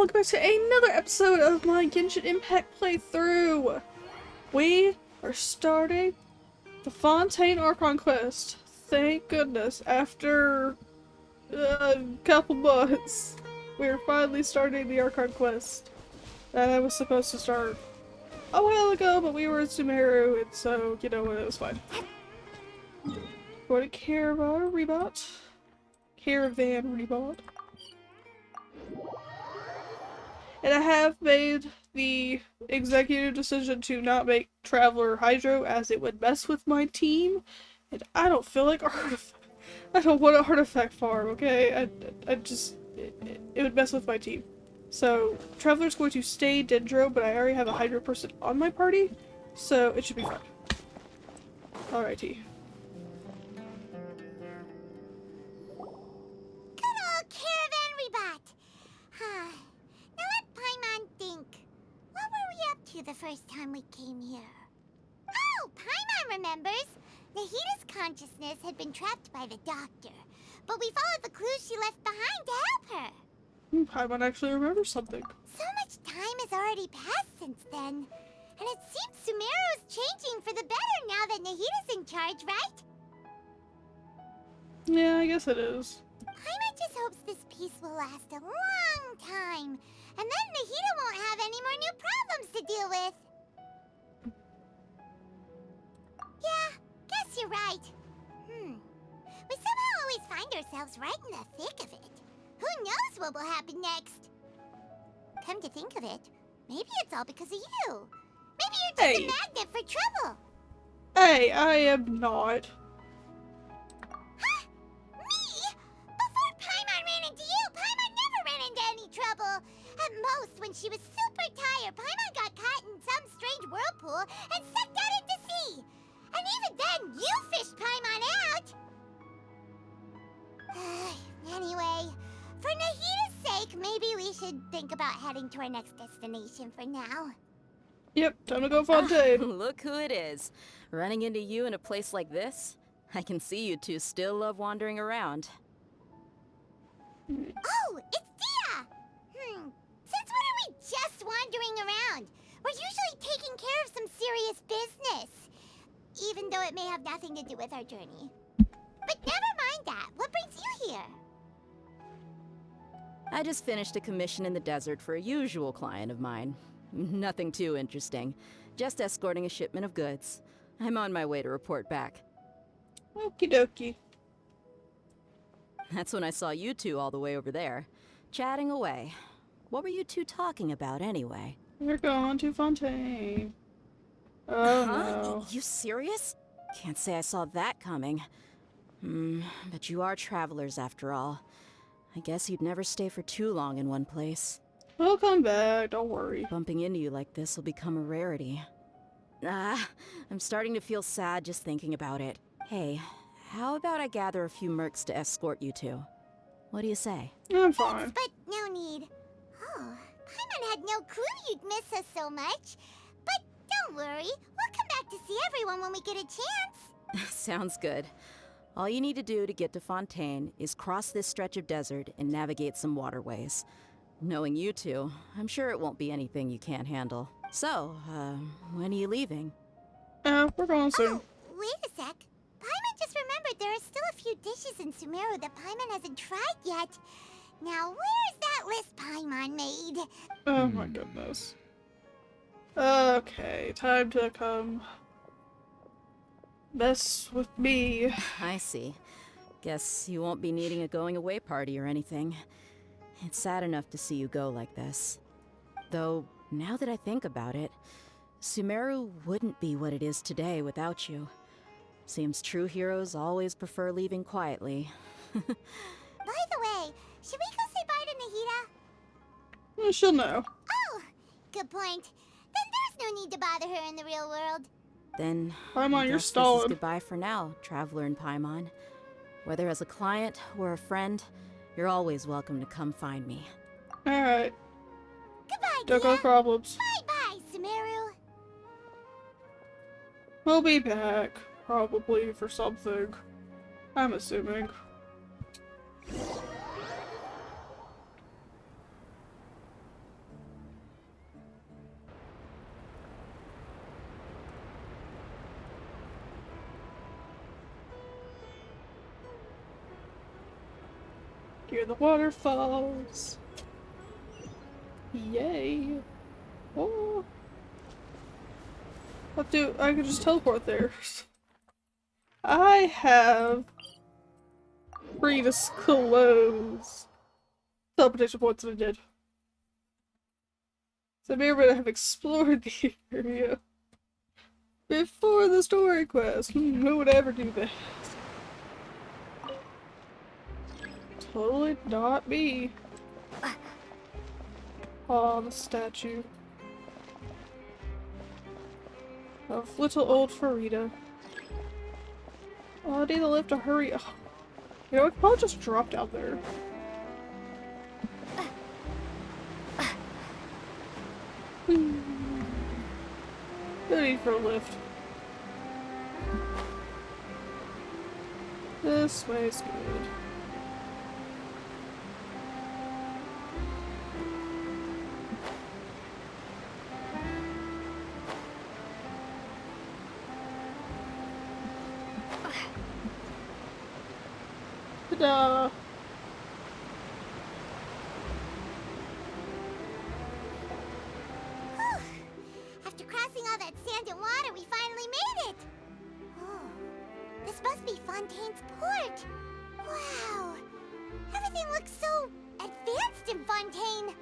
welcome back to another episode of my Genshin Impact playthrough! We are starting the Fontaine Archon quest. Thank goodness, after a couple months, we're finally starting the Archon quest that I was supposed to start a while ago, but we were in Sumeru, and so, you know what, it was fine. Go to Caravan Rebot. Caravan Rebot. And I have made the executive decision to not make Traveler Hydro as it would mess with my team. And I don't feel like I don't want an artifact farm, okay? It would mess with my team. So, Traveler's going to stay Dendro, but I already have a Hydro person on my party, so it should be fine. Alrighty. Good old Caravan Rebot! Huh. Now let Paimon think. What were we up to the first time we came here? Oh, Paimon remembers! Nahita's consciousness had been trapped by the doctor, but we followed the clues she left behind to help her. Paimon actually remembers something. So much time has already passed since then, and it seems Sumeru's changing for the better now that Nahita's in charge, right? Yeah, I guess it is. Paimon just hopes this peace will last a long time, and then Nahita won't have any more new problems to deal with. Yeah, guess you're right. We somehow always find ourselves right in the thick of it. Who knows what will happen next? Come to think of it, maybe it's all because of you. Maybe you're just a magnet for trouble. Hey, I am not. Huh? Me? Before Paimon ran into you, Paimon never ran into any trouble. At most, when she was super tired, Paimon got caught in some strange whirlpool and sucked out into sea. And even then, you fished Paimon out. Anyway, for Nahita's sake, maybe we should think about heading to our next destination for now. Yep, time to go Fontaine. Look who it is. Running into you in a place like this? I can see you two still love wandering around. Oh, it's Dia! Since when are we just wandering around? We're usually taking care of some serious business. Even though it may have nothing to do with our journey. But never mind that. What brings you here? I just finished a commission in the desert for a usual client of mine. Nothing too interesting. Just escorting a shipment of goods. I'm on my way to report back. Okie dokie. That's when I saw you two all the way over there, chatting away. What were you two talking about anyway? We're going to Fontaine. Oh no. You serious? Can't say I saw that coming. But you are travelers after all. I guess you'd never stay for too long in one place. We'll come back, don't worry. Bumping into you like this will become a rarity. I'm starting to feel sad just thinking about it. Hey, how about I gather a few mercs to escort you two? What do you say? I'm fine. But no need. Oh, Paimon had no clue you'd miss us so much. But don't worry, we'll come back to see everyone when we get a chance. Sounds good. All you need to do to get to Fontaine is cross this stretch of desert and navigate some waterways. Knowing you two, I'm sure it won't be anything you can't handle. So, when are you leaving? We're going soon. Oh, wait a sec. Paimon just remembered there are still a few dishes in Sumeru that Paimon hasn't tried yet. Now, where's that list Paimon made? Oh my goodness. Okay, time to come mess with me. I see. Guess you won't be needing a going-away party or anything. It's sad enough to see you go like this. Though, now that I think about it, Sumeru wouldn't be what it is today without you. Seems true heroes always prefer leaving quietly. By the way, should we go say bye to Nahita? Well, she'll know. Oh, good point. Then there's no need to bother her in the real world. Then, Paimon, I you're guess this is stalling. goodbye for now, Traveler and Paimon. Whether as a client or a friend, you're always welcome to come find me. Alright, Goodbye, don't Dia. go problems. Bye-bye, Sumeru. We'll be back, probably, for something. I'm assuming. Hear the waterfalls. Yay. Oh. I could just teleport there. I have free disclose teleportation points that I did. So I may or may not have explored the area before the story quest. Who would ever do that? Totally not me. Oh, the statue of little old Farida. Oh, I need to lift to hurry. Oh. You know, I could probably just drop down there. No need for a lift. This way's good. Ta-da! After crossing all that sand and water, we finally made it! Oh, this must be Fontaine's port! Wow! Everything looks so advanced in Fontaine!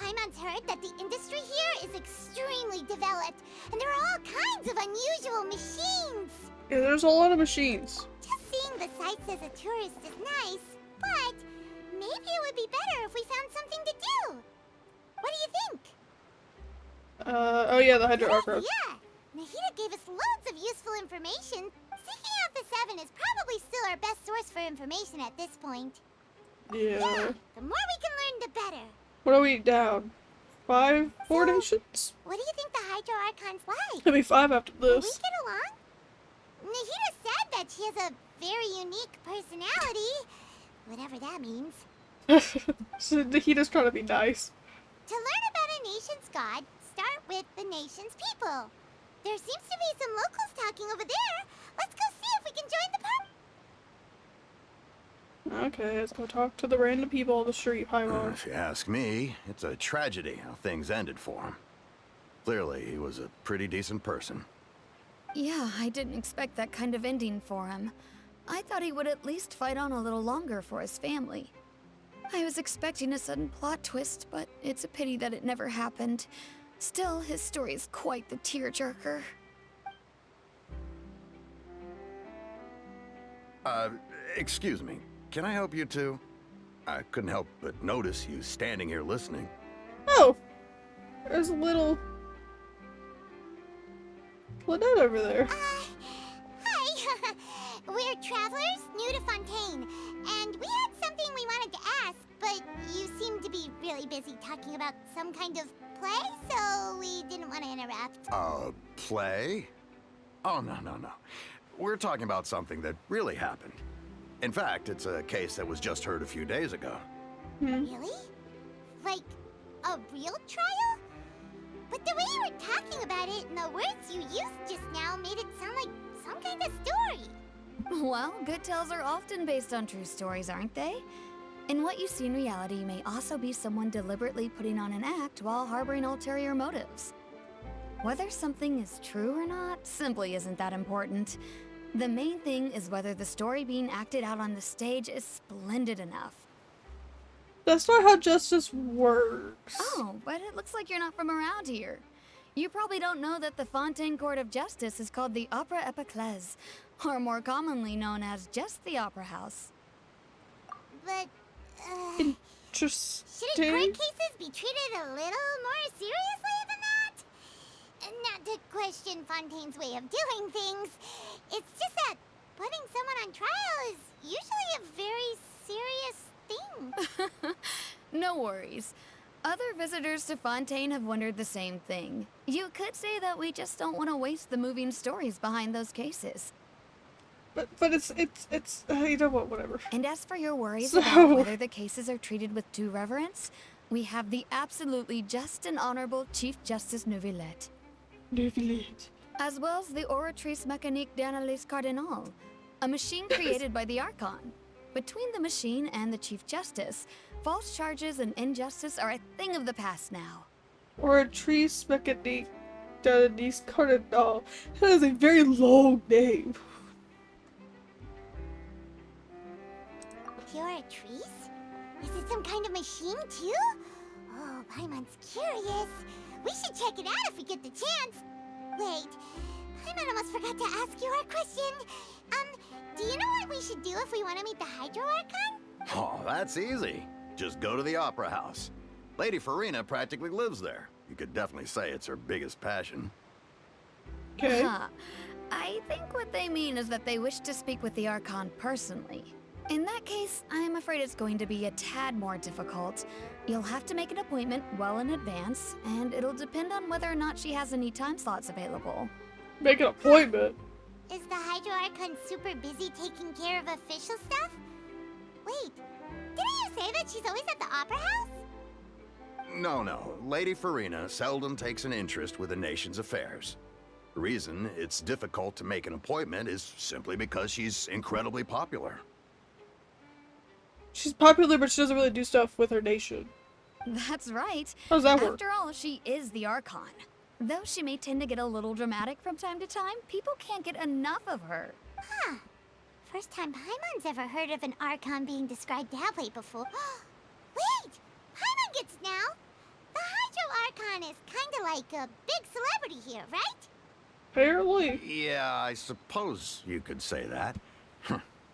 Paimon's heard that the industry here is extremely developed, and there are all kinds of unusual machines! Yeah, there's a lot of machines. Just seeing the sights as a tourist is nice, but maybe it would be better if we found something to do! What do you think? Oh yeah, the Hydro Archon. Yeah! Nahida gave us loads of useful information. Seeking out the Seven is probably still our best source for information at this point. Yeah. The more we can learn, the better. What are we down? 4 nations? What do you think the Hydro Archon's like? Could be 5 after Will we this. get along? Nahida said that she has a very unique personality. Whatever that means. So Nahida's trying to be nice. To learn about a nation's god, start with the nation's people. There seems to be some locals talking over there. Let's go see if we can join the party. Okay, let's go talk to the random people on the street. Hi, Mom. If you ask me, it's a tragedy how things ended for him. Clearly, he was a pretty decent person. Yeah, I didn't expect that kind of ending for him. I thought he would at least fight on a little longer for his family. I was expecting a sudden plot twist, but it's a pity that it never happened. Still, his story is quite the tearjerker. Excuse me. Can I help you too? I couldn't help but notice you standing here listening. Oh! There's a little Lynette over there. Hi! We're travelers new to Fontaine, and we had something we wanted to ask, but you seem to be really busy talking about some kind of play, so we didn't want to interrupt. Play? Oh, no. We're talking about something that really happened. In fact, it's a case that was just heard a few days ago. Really? Like, a real trial? But the way you were talking about it and the words you used just now made it sound like some kind of story. Well, good tales are often based on true stories, aren't they? And what you see in reality may also be someone deliberately putting on an act while harboring ulterior motives. Whether something is true or not simply isn't that important. The main thing is whether the story being acted out on the stage is splendid enough. That's not how justice works. Oh, but it looks like you're not from around here. You probably don't know that the Fontaine Court of Justice is called the Opera Epiclese, or more commonly known as just the Opera House. But, Interesting. shouldn't court cases be treated a little more seriously than that? Not to question Fontaine's way of doing things. It's just that putting someone on trial is usually a very serious thing. No worries. Other visitors to Fontaine have wondered the same thing. You could say that we just don't want to waste the moving stories behind those cases. But it's you know what, whatever. And as for your worries So- about whether the cases are treated with due reverence, we have the absolutely just and honorable Chief Justice Neuvillette, as well as the Oratrice Mécanique d'Analyse Cardinal, a machine created by the Archon. Between the machine and the Chief Justice, false charges and injustice are a thing of the past now. Or a tree specadine cardinal. That is a very long name. Pure trees? Is it some kind of machine too? Oh, Paimon's curious. We should check it out if we get the chance. Wait, Paimon almost forgot to ask you our question. Do you know what we should do if we want to meet the Hydro Archon? Oh, that's easy. Just go to the Opera House. Lady Farina practically lives there. You could definitely say it's her biggest passion. Okay. I think what they mean is that they wish to speak with the Archon personally. In that case, I'm afraid it's going to be a tad more difficult. You'll have to make an appointment well in advance, and it'll depend on whether or not she has any time slots available. Make an appointment. Is the Hydro Archon super busy taking care of official stuff? Wait, didn't you say that she's always at the Opera House? No. Lady Farina seldom takes an interest with the nation's affairs. The reason it's difficult to make an appointment is simply because she's incredibly popular. She's popular, but she doesn't really do stuff with her nation. That's right. How does that work? After all, she is the Archon. Though she may tend to get a little dramatic from time to time, people can't get enough of her. Huh. First time Paimon's ever heard of an Archon being described that way before. Wait! Paimon gets now! The Hydro Archon is kinda like a big celebrity here, right? Apparently. Yeah, I suppose you could say that.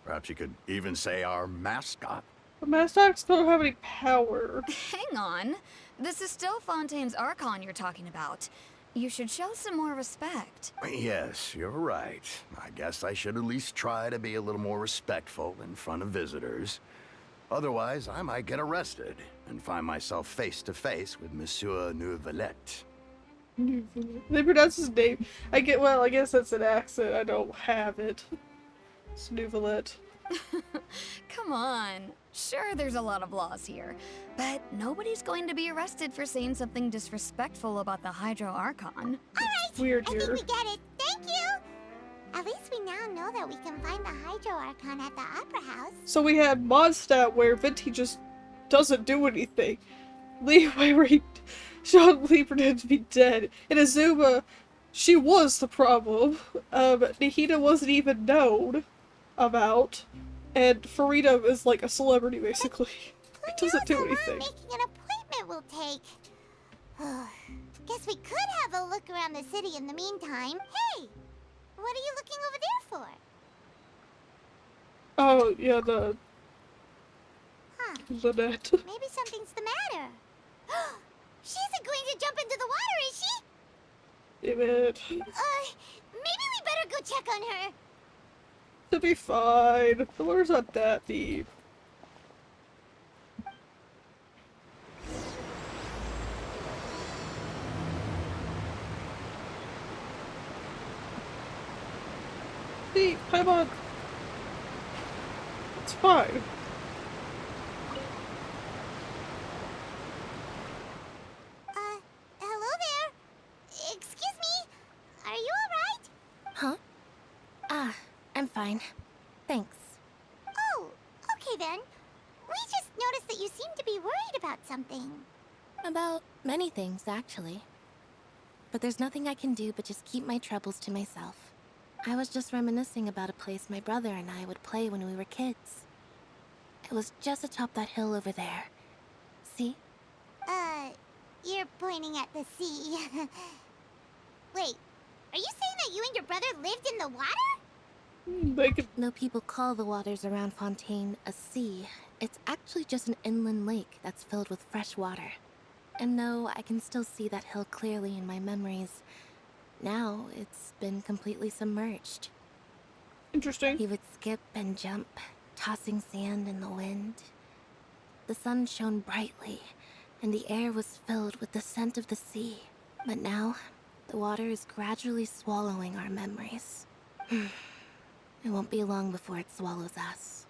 Perhaps you could even say our mascot. The mascots don't have any power. Hang on. This is still Fontaine's Archon you're talking about. You should show some more respect. Yes, you're right. I guess I should at least try to be a little more respectful in front of visitors. Otherwise, I might get arrested and find myself face to face with Monsieur Nouvelette. They pronounce his name. I guess that's an accent. I don't have it. It's Nouvelette. Come on. Sure, there's a lot of laws here, but nobody's going to be arrested for saying something disrespectful about the Hydro Archon. Alright, Weird I here. think we get it. Thank you! At least we now know that we can find the Hydro Archon at the Opera House. So we had Mondstadt where Venti just doesn't do anything. Leeway where Sean Lee pretended to be dead. In Azuma, she was the problem. Nahida wasn't even known about. And Farida is like a celebrity, basically. It doesn't do anything. Making an appointment will take. Guess we could have a look around the city in the meantime. Hey! What are you looking over there for? Oh, yeah, the net. Maybe something's the matter. She isn't going to jump into the water, is she? Damn it. Maybe we better go check on her. To be fine. The water's not that deep. See, come on. It's fine. Hello there. Excuse me. Are you alright? Huh? I'm fine. Thanks. Oh, okay then. We just noticed that you seem to be worried about something. About many things, actually. But there's nothing I can do but just keep my troubles to myself. I was just reminiscing about a place my brother and I would play when we were kids. It was just atop that hill over there. See? You're pointing at the sea. Wait, are you saying that you and your brother lived in the water? They could. Though people call the waters around Fontaine a sea, it's actually just an inland lake that's filled with fresh water. And though I can still see that hill clearly in my memories, now it's been completely submerged. Interesting. He would skip and jump, tossing sand in the wind. The sun shone brightly, and the air was filled with the scent of the sea. But now, the water is gradually swallowing our memories. It won't be long before it swallows us.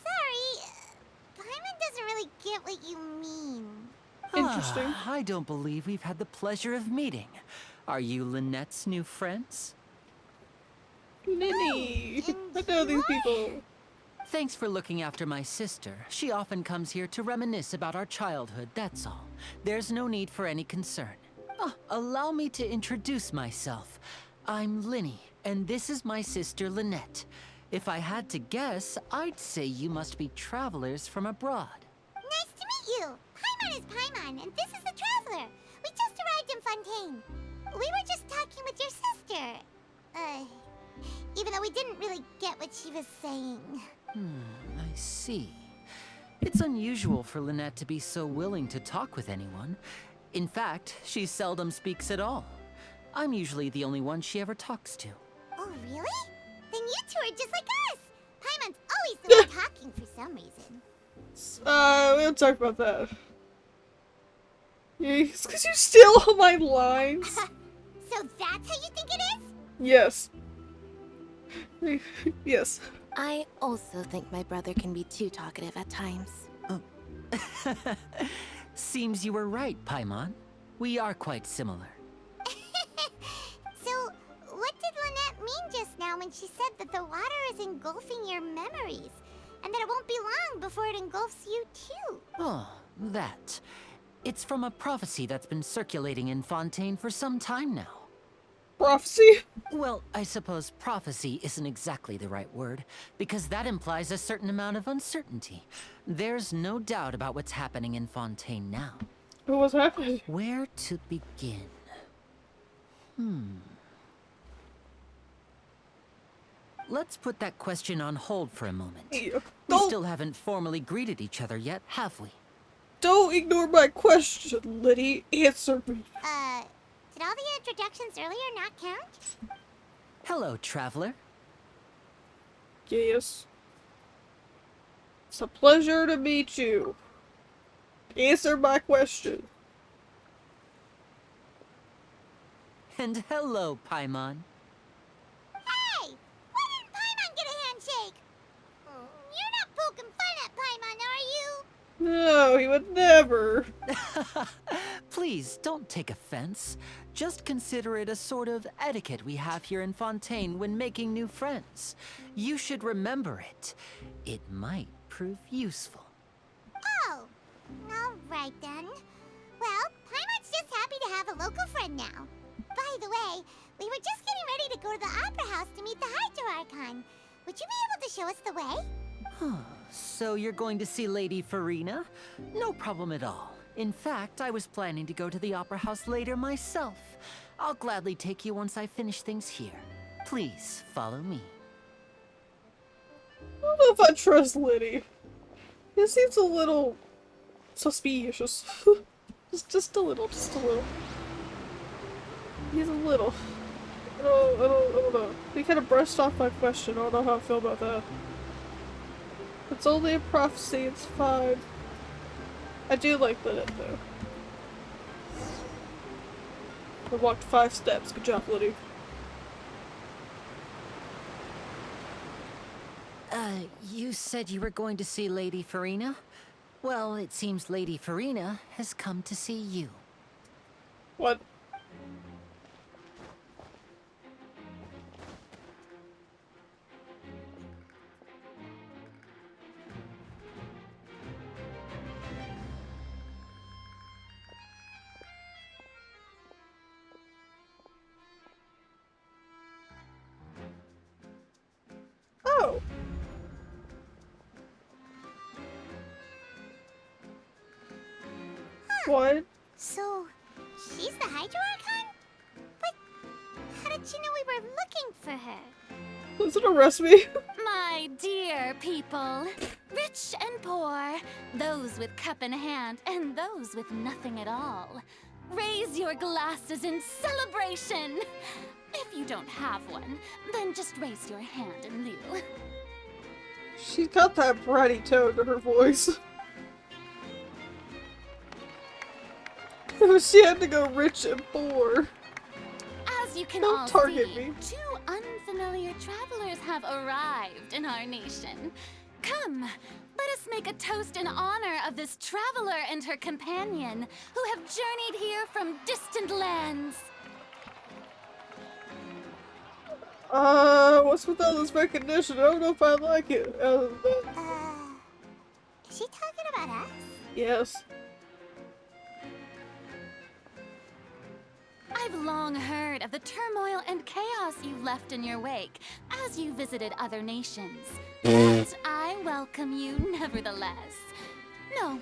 Sorry. Paimon doesn't really get what you mean. Interesting. I don't believe we've had the pleasure of meeting. Are you Lynette's new friends? Ninny! and I know these you are? people. Thanks for looking after my sister. She often comes here to reminisce about our childhood, that's all. There's no need for any concern. Oh, allow me to introduce myself. I'm Linny, and this is my sister Lynette. If I had to guess, I'd say you must be travelers from abroad. Nice to meet you. Paimon is Paimon, and this is the Traveler. We just arrived in Fontaine. We were just talking with your sister. Even though we didn't really get what she was saying. I see. It's unusual for Lynette to be so willing to talk with anyone. In fact, she seldom speaks at all. I'm usually the only one she ever talks to. Oh, really? Then you two are just like us. Paimon's always the one talking for some reason. We don't talk about that. It's because you steal all my lines. So that's how you think it is? Yes. Yes. I also think my brother can be too talkative at times. Seems you were right, Paimon. We are quite similar. So, what did Lynette mean just now when she said that the water is engulfing your memories? And that it won't be long before it engulfs you too? Oh, that. It's from a prophecy that's been circulating in Fontaine for some time now. Prophecy? Well, I suppose prophecy isn't exactly the right word, because that implies a certain amount of uncertainty. There's no doubt about what's happening in Fontaine now. What's happening? Where to begin? Let's put that question on hold for a moment. We still haven't formally greeted each other yet, have we? Don't ignore my question, Liddy. Answer me. Did all the introductions earlier not count? Hello, traveler. Yes. It's a pleasure to meet you. Answer my question. And hello, Paimon. Hey! Why didn't Paimon get a handshake? You're not poking fun at Paimon, are you? No, he would never. Please, don't take offense. Just consider it a sort of etiquette we have here in Fontaine when making new friends. You should remember it. It might prove useful. Oh, alright then. Well, Paimon's just happy to have a local friend now. By the way, we were just getting ready to go to the Opera House to meet the Hydro Archon. Would you be able to show us the way? So you're going to see Lady Farina? No problem at all. In fact, I was planning to go to the Opera House later myself. I'll gladly take you once I finish things here. Please, follow me. I don't know if I trust Liddy. He seems a little suspicious. just a little, just a little. He's a little. I don't know. He kind of brushed off my question. I don't know how I feel about that. It's only a prophecy, it's fine. I do like Lynette though. I walked 5 steps. Good job, Liddy. You said you were going to see Lady Farina? Well, it seems Lady Farina has come to see you. What? Oh. What? So, she's the Hydro Archon? But how did she know we were looking for her? Does it arrest me? My dear people, rich and poor, those with cup in hand and those with nothing at all, raise your glasses in celebration. If you don't have one, then just raise your hand in lieu. She's got that bratty tone to her voice. She had to go rich and poor. As you can Don't all target see, me. 2 unfamiliar travelers have arrived in our nation. Come, let us make a toast in honor of this traveler and her companion who have journeyed here from distant lands. What's with all this recognition? I don't know if I like it. Is she talking about us? Yes. I've long heard of the turmoil and chaos you've left in your wake as you visited other nations. But I welcome you nevertheless. No,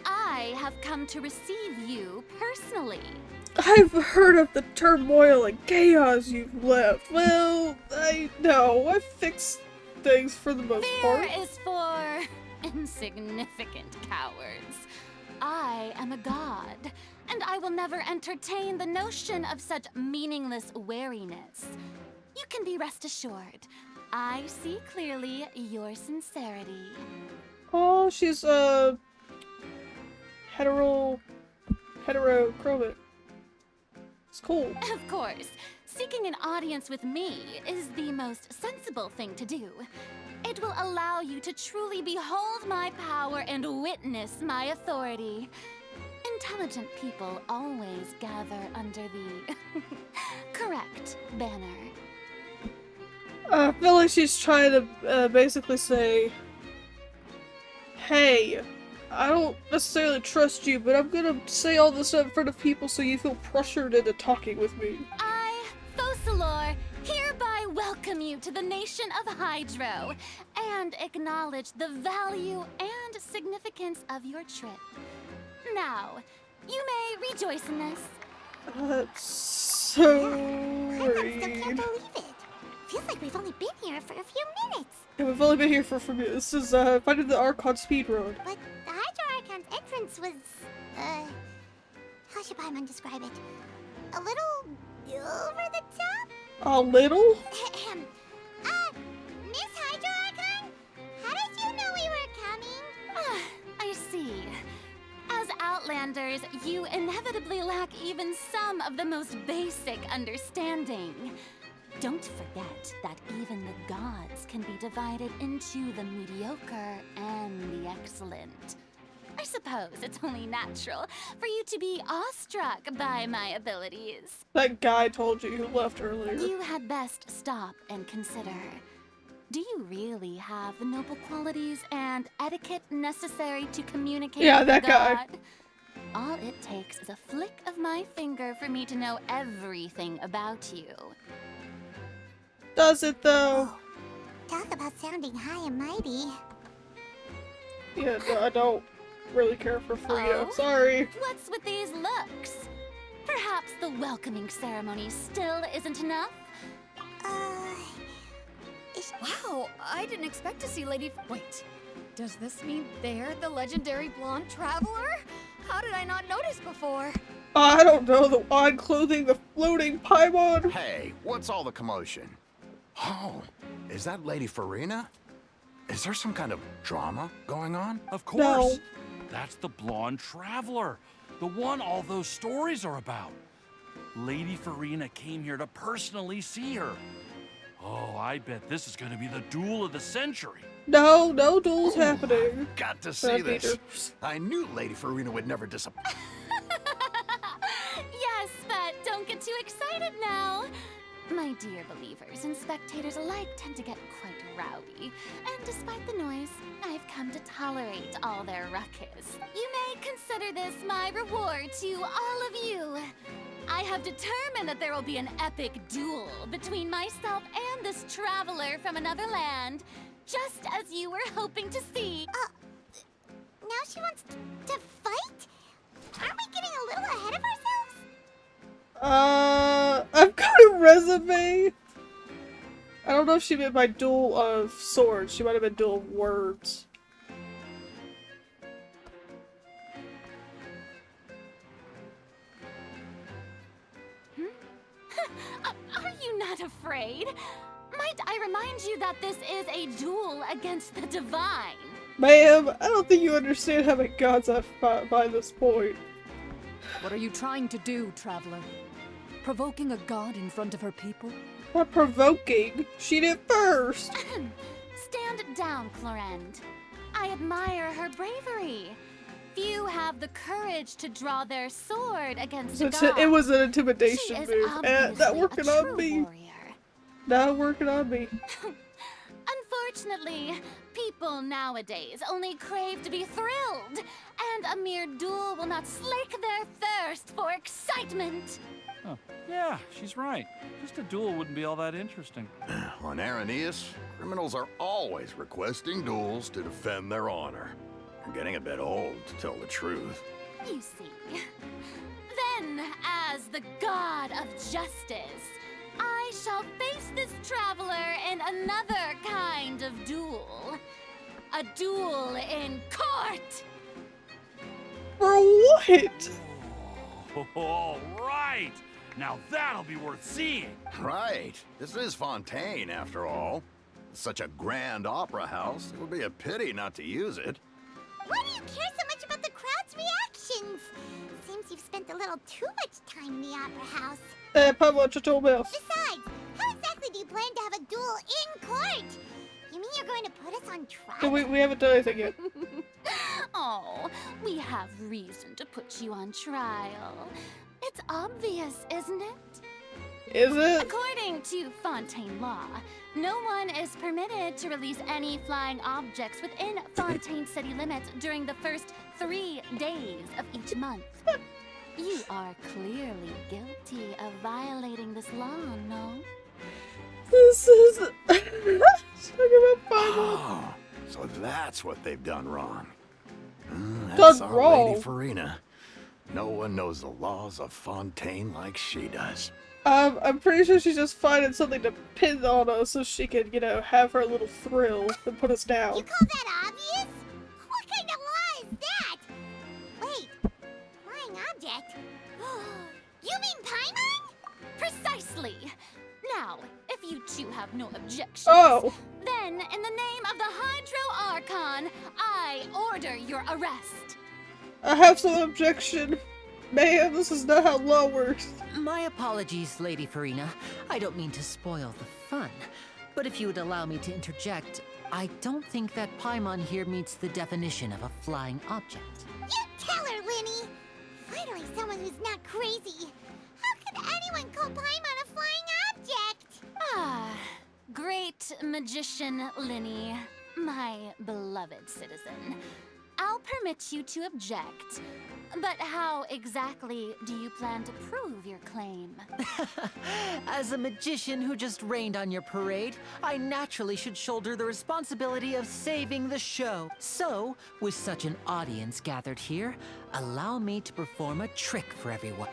I have come to receive you personally. I've heard of the turmoil and chaos you've left. Well, I know. I've fixed things for the most part. Fear is for insignificant cowards. I am a god, and I will never entertain the notion of such meaningless wariness. You can be rest assured. I see clearly your sincerity. Oh, she's heterochromate. It's cool. Of course, seeking an audience with me is the most sensible thing to do. It will allow you to truly behold my power and witness my authority. Intelligent people always gather under the correct banner. I feel like she's trying to basically say, hey, I don't necessarily trust you, but I'm gonna say all this in front of people so you feel pressured into talking with me. I, Focalor, hereby welcome you to the nation of Hydro and acknowledge the value and significance of your trip. Now, you may rejoice in this. That's so I still can't weird. believe it. Feels like we've only been here for a few minutes. Yeah, we've only been here for a few minutes. This is finding the Archon speedrun. But the Hydro Archon's entrance was, how should Paimon describe it? A little over the top? A little? Miss Hydro Archon? How did you know we were coming? I see. As Outlanders, you inevitably lack even some of the most basic understanding. Don't forget that even the gods can be divided into the mediocre and the excellent. I suppose it's only natural for you to be awestruck by my abilities. That guy told you who left earlier. You had best stop and consider. Do you really have the noble qualities and etiquette necessary to communicate Yeah, with that a guy. god? All it takes is a flick of my finger for me to know everything about you. Does it though? Talk about sounding high and mighty. Yeah, no, I don't really care for Freya. Oh? Sorry. What's with these looks? Perhaps the welcoming ceremony still isn't enough? Wow, I didn't expect to see Lady... Wait, does this mean they're the legendary blonde traveler? How did I not notice before? I don't know, the odd clothing, the floating Paimon. Hey, what's all the commotion? Oh, is that Lady Farina? Is there some kind of drama going on? Of course. No. That's the blonde traveler. The one all those stories are about. Lady Farina came here to personally see her. Oh, I bet this is gonna be the duel of the century. No, no duels happening. Got to see Bad this. leaders. I knew Lady Farina would never disappoint. Yes, but don't get too excited now. My dear believers and spectators alike tend to get quite rowdy, and despite the noise, I've come to tolerate all their ruckus. You may consider this my reward to all of you. I have determined that there will be an epic duel between myself and this traveler from another land, just as you were hoping to see. Now she wants to fight? Aren't we getting a little ahead of ourselves? I've got a resume. I don't know if she meant by duel of swords. She might have been duel of words. Are you not afraid? Might I remind you that this is a duel against the divine? Ma'am, I don't think you understand how many gods I've fought by this point. What are you trying to do, traveler? Provoking a god in front of her people? Not provoking. She did first. Stand down, Clorend. I admire her bravery. Few have the courage to draw their sword against a god. It was an She intimidation is move, and that obviously working a on true me. warrior. Not working on me. Unfortunately, people nowadays only crave to be thrilled, and a mere duel will not slake their thirst for excitement. Oh, yeah, she's right. Just a duel wouldn't be all that interesting. On Araneus, criminals are always requesting duels to defend their honor. I'm getting a bit old, to tell the truth. You see. Then, as the god of justice, I shall face this traveler in another kind of duel. A duel in court! For what? All right! Now that'll be worth seeing! Right. This is Fontaine, after all. Such a grand opera house, it would be a pity not to use it. Why do you care so much about the crowd's reactions? Seems you've spent a little too much time in the opera house. Pablo Chateau Mills. Besides, how exactly do you plan to have a duel in court? You mean you're going to put us on trial? We haven't done anything yet. Oh, we have reason to put you on trial. It's obvious, isn't it? Is it? According to Fontaine law, no one is permitted to release any flying objects within Fontaine city limits during the first 3 days of each month. You are clearly guilty of violating this law, no? This is... Talking about Bible. Oh, so that's what they've done wrong. Done That's our wrong. Lady Farina. No one knows the laws of Fontaine like she does. I'm pretty sure she's just finding something to pin on us so she can, you know, have her little thrill and put us down. You call that obvious? What kind of law is that? Wait, flying object? You mean Paimon? Precisely! Now, if you two have no objections, Oh. then in the name of the Hydro Archon, I order your arrest. I have some objection. Ma'am, this is not how law works. My apologies, Lady Farina. I don't mean to spoil the fun. But if you would allow me to interject, I don't think that Paimon here meets the definition of a flying object. You tell her, Linny! Finally someone who's not crazy. How could anyone call Paimon a flying object? Ah, great magician Linny, my beloved citizen. I'll permit you to object, but how exactly do you plan to prove your claim? As a magician who just rained on your parade, I naturally should shoulder the responsibility of saving the show. So, with such an audience gathered here, allow me to perform a trick for everyone.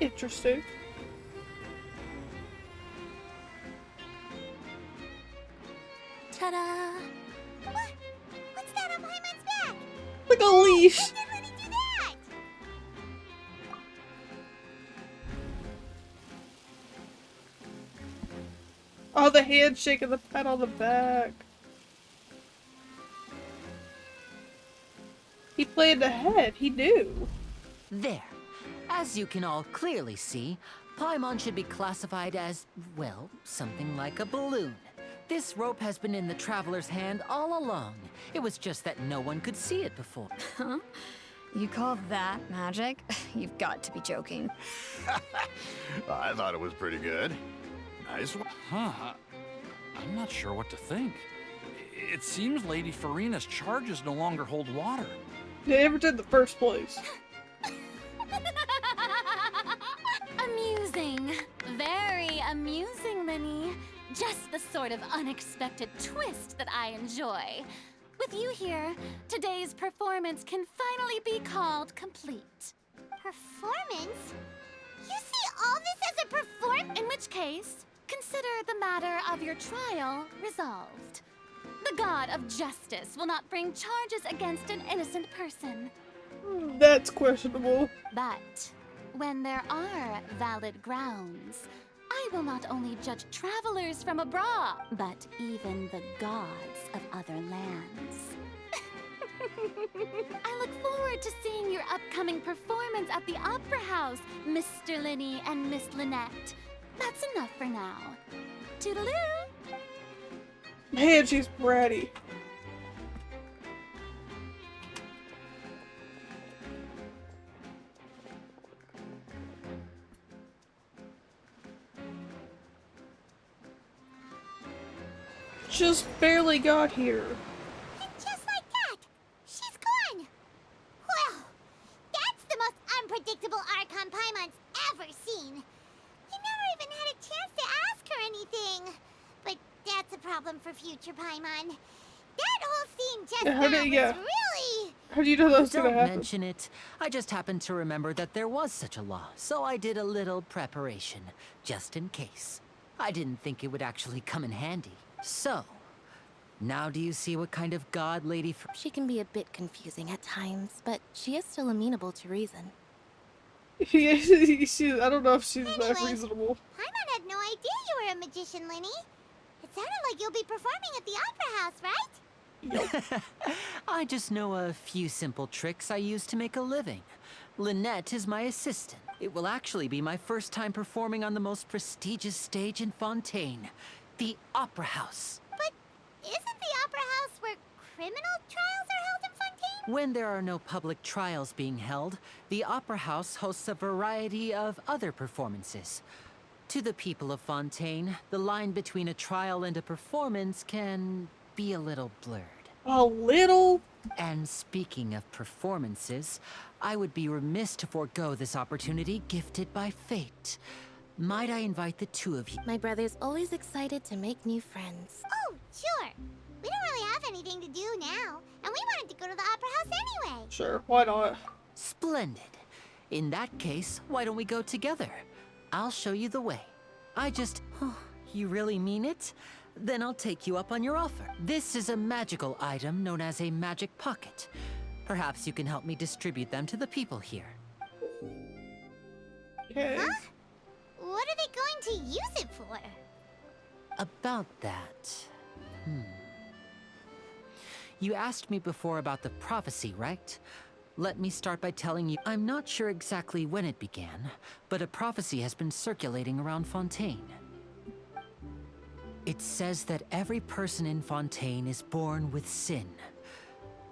Interesting. Ta-da! What? What's that on Paimon's back? Like a leash. How did Linny do that? Oh, the handshake and the pat on the back. He planned ahead. He knew. There. As you can all clearly see, Paimon should be classified as, well, something like a balloon. This rope has been in the traveler's hand all along. It was just that no one could see it before. Huh? You call that magic? You've got to be joking. I thought it was pretty good. Nice one. Huh. I'm not sure what to think. It seems Lady Farina's charges no longer hold water. They never did in the first place. Amusing. Very amusing, Linny. Just the sort of unexpected twist that I enjoy. With you here, today's performance can finally be called complete. Performance? You see all this as a performance? In which case, consider the matter of your trial resolved. The god of justice will not bring charges against an innocent person. That's questionable. But when there are valid grounds, I will not only judge travelers from abroad, but even the gods of other lands. I look forward to seeing your upcoming performance at the Opera House, Mr. Linny and Miss Lynette. That's enough for now. Toodaloo! Man, she's bratty. just barely got here. And just like that, she's gone. Well, that's the most unpredictable Archon Paimon's ever seen. You never even had a chance to ask her anything. But that's a problem for future Paimon. That whole scene just now was really... How do you know that was gonna Don't happen? mention it. I just happened to remember that there was such a law, so I did a little preparation, just in case. I didn't think it would actually come in handy. So, now do you see what kind of god Lady She can be a bit confusing at times, but she is still amenable to reason. I don't know if she's that Anyway. reasonable. Paimon had no idea you were a magician, Linny. It sounded like you'll be performing at the Opera House, right? I just know a few simple tricks I use to make a living. Lynette is my assistant. It will actually be my first time performing on the most prestigious stage in Fontaine, the Opera House. But isn't the Opera House where criminal trials are held in Fontaine? When there are no public trials being held, the Opera House hosts a variety of other performances. To the people of Fontaine, the line between a trial and a performance can be a little blurred. A little? And speaking of performances, I would be remiss to forego this opportunity gifted by fate. Might I invite the two of you? My brother's always excited to make new friends. Oh, sure. We don't really have anything to do now, and we wanted to go to the Opera House anyway. Sure, why not? Splendid. In that case, why don't we go together? I'll show you the way. Oh, you really mean it? Then I'll take you up on your offer. This is a magical item known as a magic pocket. Perhaps you can help me distribute them to the people here. Okay. Huh? What are they going to use it for? About that... You asked me before about the prophecy, right? Let me start by telling you, I'm not sure exactly when it began, but a prophecy has been circulating around Fontaine. It says that every person in Fontaine is born with sin.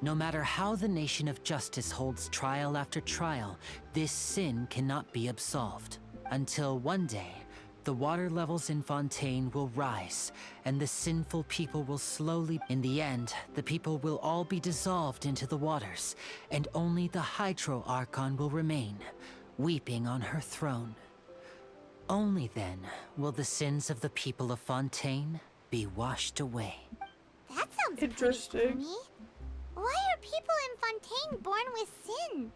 No matter how the Nation of Justice holds trial after trial, this sin cannot be absolved. Until one day, the water levels in Fontaine will rise, and the sinful people will slowly... In the end, the people will all be dissolved into the waters, and only the Hydro Archon will remain, weeping on her throne. Only then will the sins of the people of Fontaine be washed away. That sounds Interesting. pretty gloomy. Why are people in Fontaine born with sin?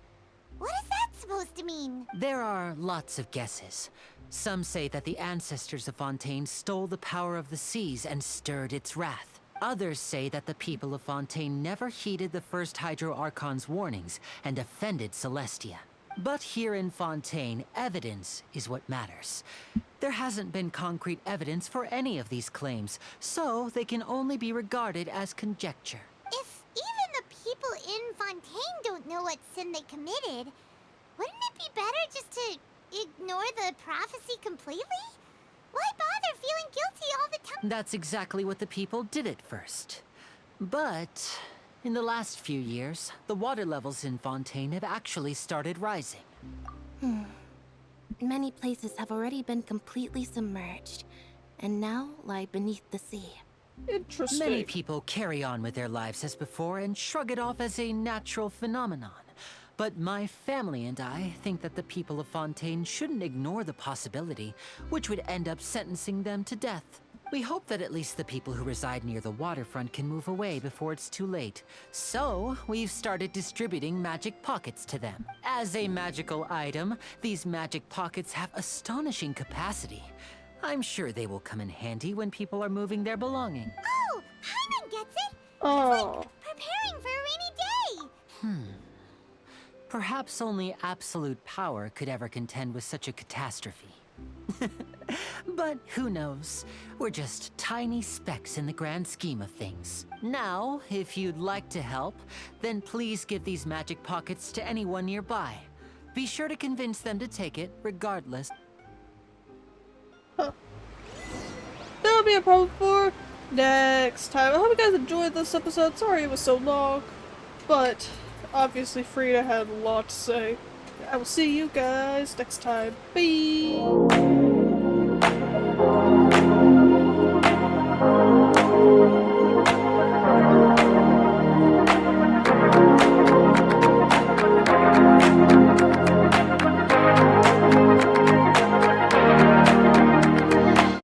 What is that supposed to mean? There are lots of guesses. Some say that the ancestors of Fontaine stole the power of the seas and stirred its wrath. Others say that the people of Fontaine never heeded the first Hydro Archon's warnings and offended Celestia. But here in Fontaine, evidence is what matters. There hasn't been concrete evidence for any of these claims, so they can only be regarded as conjecture. If even the people in Fontaine don't know what sin they committed, wouldn't it be better just to ignore the prophecy completely? Why bother feeling guilty all the time? That's exactly what the people did at first. But in the last few years, the water levels in Fontaine have actually started rising. Many places have already been completely submerged, and now lie beneath the sea. Interesting. Many people carry on with their lives as before and shrug it off as a natural phenomenon. But my family and I think that the people of Fontaine shouldn't ignore the possibility, which would end up sentencing them to death. We hope that at least the people who reside near the waterfront can move away before it's too late. So, we've started distributing magic pockets to them. As a magical item, these magic pockets have astonishing capacity. I'm sure they will come in handy when people are moving their belongings. Oh, Paimon gets it! Oh. Preparing for a rainy day! Perhaps only absolute power could ever contend with such a catastrophe. But who knows? We're just tiny specks in the grand scheme of things. Now, if you'd like to help, then please give these magic pockets to anyone nearby. Be sure to convince them to take it, regardless. That'll be a problem for next time. I hope you guys enjoyed this episode. Sorry it was so long, but obviously Frida had a lot to say. I will see you guys next time. Bye!